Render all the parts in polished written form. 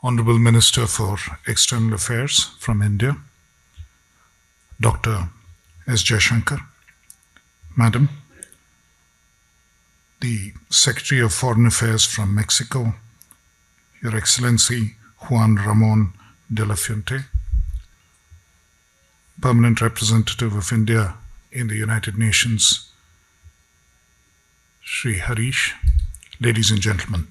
Honorable Minister for External Affairs from India, Dr. S. Jaishankar, Madam, the Secretary of Foreign Affairs from Mexico, Your Excellency Juan Ramon de la Fuente, Permanent Representative of India in the United Nations, Shri Harish, ladies and gentlemen.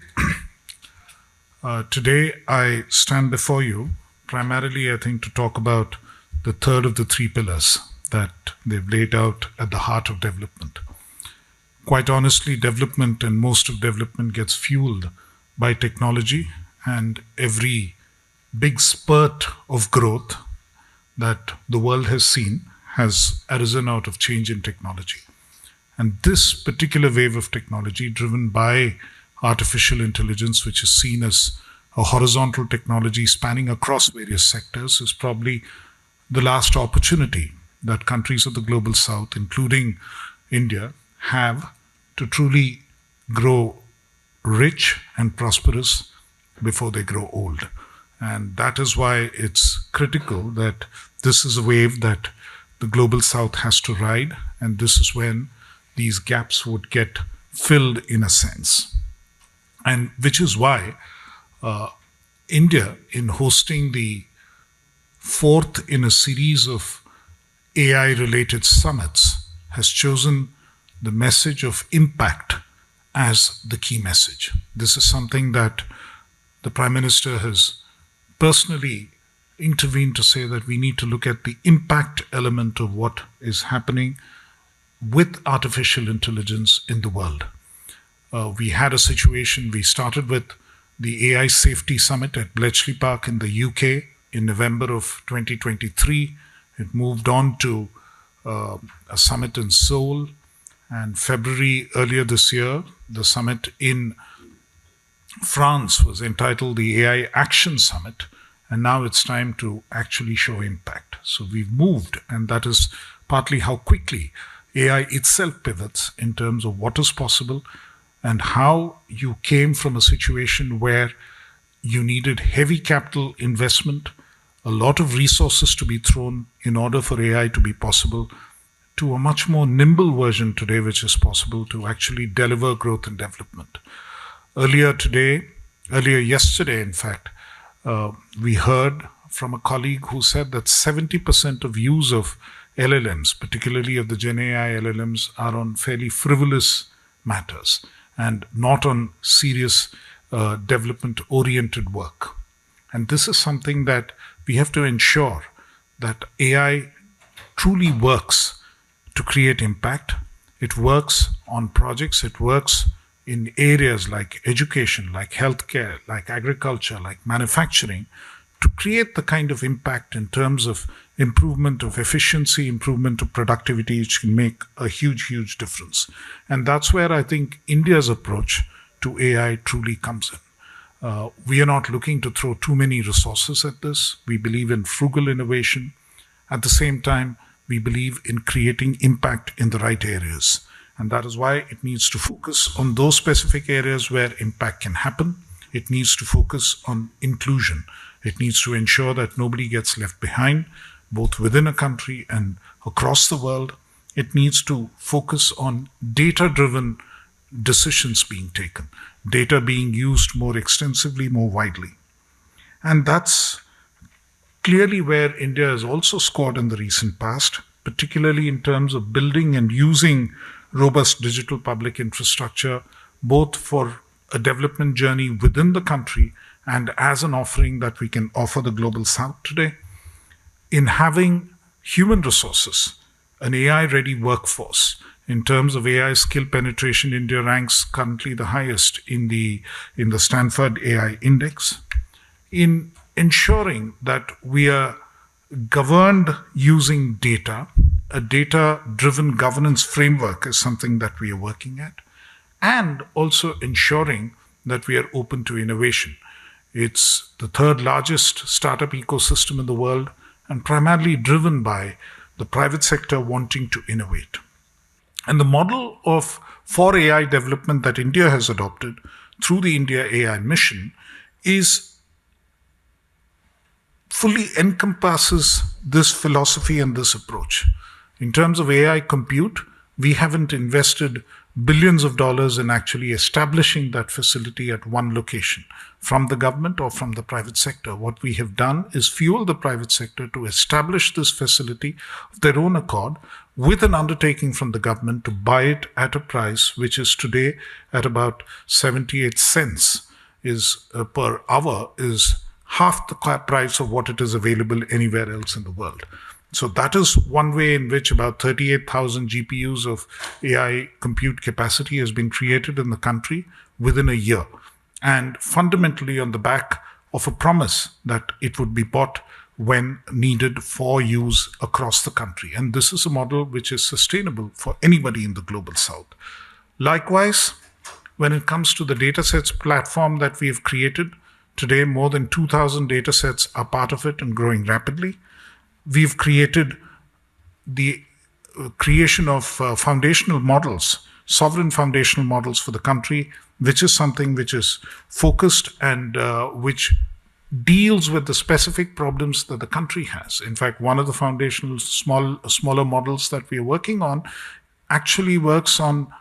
Today I stand before you primarily, I think, to talk about the third of the three pillars that they've laid out at the heart of development. Quite honestly, development and most of development gets fueled by technology, and every big spurt of growth that the world has seen has arisen out of change in technology. And this particular wave of technology, driven by artificial intelligence, which is seen as a horizontal technology spanning across various sectors, is probably the last opportunity that countries of the global south, including India, have to truly grow rich and prosperous before they grow old. And that is why it's critical that this is a wave that the global south has to ride, and this is when these gaps would get filled in a sense. And which is why India, in hosting the fourth in a series of AI-related summits, has chosen the message of impact as the key message. This is something that the Prime Minister has personally intervened to say that we need to look at the impact element of what is happening with artificial intelligence in the world. We had a situation, we started with the AI Safety Summit at Bletchley Park in the UK in November of 2023. It moved on to a summit in Seoul, and February earlier this year, the summit in France was entitled the AI Action Summit, and now it's time to actually show impact. So we've moved, and that is partly how quickly AI itself pivots in terms of what is possible and how you came from a situation where you needed heavy capital investment, a lot of resources to be thrown in order for AI to be possible, to a much more nimble version today, which is possible to actually deliver growth and development. Earlier yesterday, in fact, we heard from a colleague who said that 70% of use of LLMs, particularly of the Gen AI LLMs, are on fairly frivolous matters and not on serious development-oriented work. And this is something that we have to ensure that AI truly works to create impact. It works on projects, it works in areas like education, like healthcare, like agriculture, like manufacturing, to create the kind of impact in terms of improvement of efficiency, improvement of productivity, which can make a huge, huge difference. And that's where I think India's approach to AI truly comes in. We are not looking to throw too many resources at this. We believe in frugal innovation. At the same time, we believe in creating impact in the right areas. And that is why it needs to focus on those specific areas where impact can happen. It needs to focus on inclusion. It needs to ensure that nobody gets left behind, both within a country and across the world. It needs to focus on data-driven decisions being taken, data being used more extensively, more widely. And that's clearly where India has also scored in the recent past, particularly in terms of building and using robust digital public infrastructure, both for a development journey within the country and as an offering that we can offer the global south today, in having human resources, an AI-ready workforce. In terms of AI skill penetration, India ranks currently the highest in the Stanford AI Index. In ensuring that we are governed using data, a data-driven governance framework is something that we are working at, and also ensuring that we are open to innovation. It's the third largest startup ecosystem in the world and primarily driven by the private sector wanting to innovate. And the model for AI development that India has adopted through the India AI mission is fully encompasses this philosophy and this approach. In terms of AI compute, we haven't invested billions of dollars in actually establishing that facility at one location from the government or from the private sector. What we have done is fuel the private sector to establish this facility of their own accord with an undertaking from the government to buy it at a price which is today at about 78 cents per hour, is half the price of what it is available anywhere else in the world. So that is one way in which about 38,000 GPUs of AI compute capacity has been created in the country within a year. And fundamentally on the back of a promise that it would be bought when needed for use across the country. And this is a model which is sustainable for anybody in the global south. Likewise, when it comes to the datasets platform that we have created, today more than 2,000 datasets are part of it and growing rapidly. We've created the creation of foundational models, sovereign foundational models for the country, which is something which is focused and which deals with the specific problems that the country has. In fact, one of the foundational smaller models that we are working on actually works on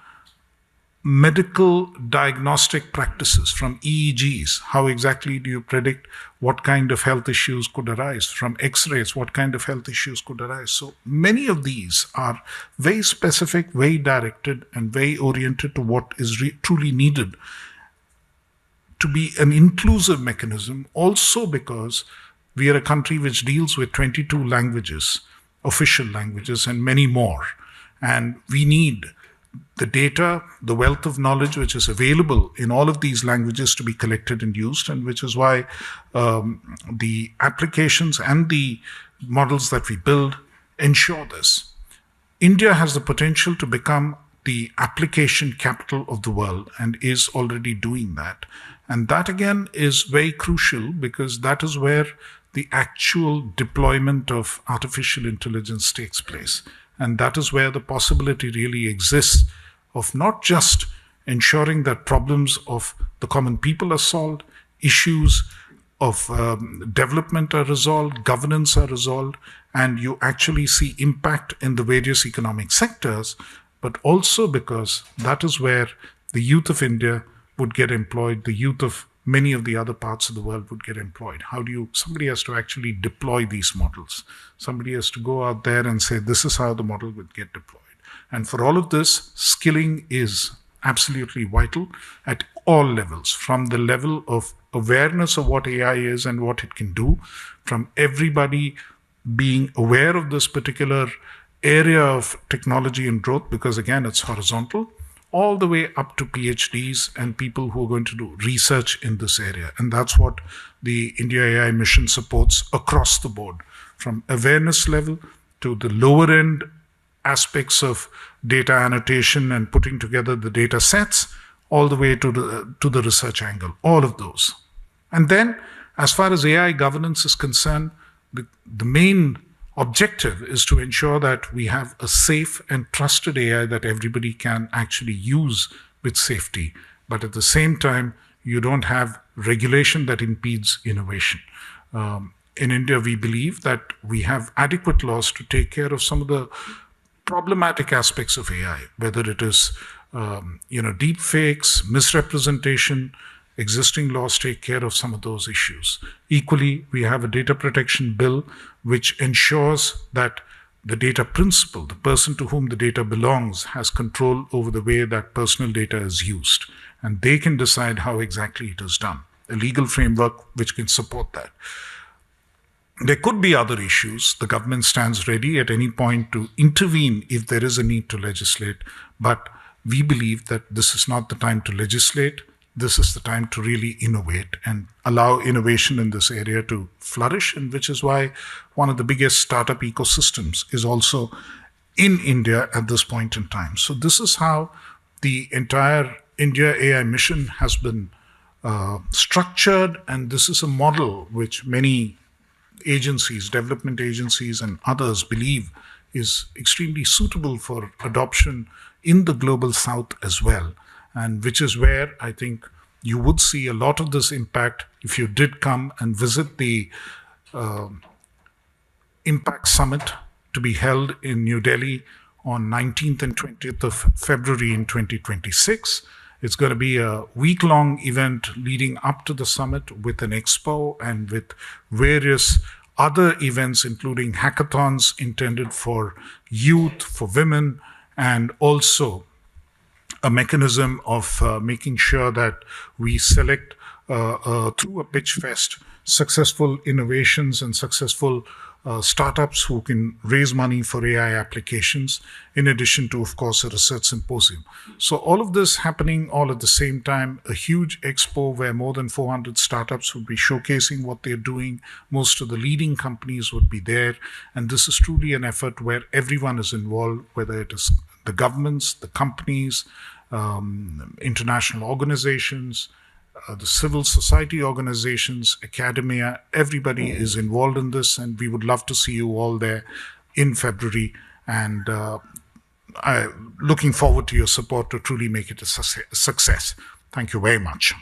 medical diagnostic practices from EEGs. How exactly do you predict what kind of health issues could arise? From X-rays, what kind of health issues could arise? So many of these are very specific, very directed, and very oriented to what is truly needed to be an inclusive mechanism, also because we are a country which deals with 22 languages, official languages, and many more. And we need the data, the wealth of knowledge which is available in all of these languages to be collected and used, and which is why the applications and the models that we build ensure this. India has the potential to become the application capital of the world and is already doing that. And that again is very crucial because that is where the actual deployment of artificial intelligence takes place. And that is where the possibility really exists of not just ensuring that problems of the common people are solved, issues of development are resolved, governance are resolved, and you actually see impact in the various economic sectors, but also because that is where the youth of India would get employed, the youth of many of the other parts of the world would get employed. Somebody has to actually deploy these models. Somebody has to go out there and say, this is how the model would get deployed. And for all of this, skilling is absolutely vital at all levels, from the level of awareness of what AI is and what it can do, from everybody being aware of this particular area of technology and growth, because again, it's horizontal, all the way up to PhDs and people who are going to do research in this area. And that's what the India AI mission supports across the board, from awareness level to the lower end aspects of data annotation and putting together the data sets, all the way to the research angle, all of those. And then, as far as AI governance is concerned, the main objective is to ensure that we have a safe and trusted AI that everybody can actually use with safety. But at the same time, you don't have regulation that impedes innovation. In India, we believe that we have adequate laws to take care of some of the problematic aspects of AI, whether it is deep fakes, misrepresentation. Existing laws take care of some of those issues. Equally, we have a data protection bill which ensures that the data principal, the person to whom the data belongs, has control over the way that personal data is used. And they can decide how exactly it is done. A legal framework which can support that. There could be other issues. The government stands ready at any point to intervene if there is a need to legislate. But we believe that this is not the time to legislate. This is the time to really innovate and allow innovation in this area to flourish, and which is why one of the biggest startup ecosystems is also in India at this point in time. So this is how the entire India AI mission has been structured, and this is a model which many agencies, development agencies and others believe is extremely suitable for adoption in the global south as well. And which is where I think you would see a lot of this impact if you did come and visit the Impact Summit to be held in New Delhi on 19th and 20th of February in 2026. It's going to be a week-long event leading up to the summit with an expo and with various other events, including hackathons intended for youth, for women, and also a mechanism of making sure that we select through a pitch fest successful innovations and successful startups who can raise money for AI applications, in addition to, of course, a research symposium. So all of this happening all at the same time, a huge expo where more than 400 startups would be showcasing what they're doing. Most of the leading companies would be there. And this is truly an effort where everyone is involved, whether it is the governments, the companies, international organizations, the civil society organizations, academia, everybody is involved in this, and we would love to see you all there in February. And I'm looking forward to your support to truly make it a success. Thank you very much.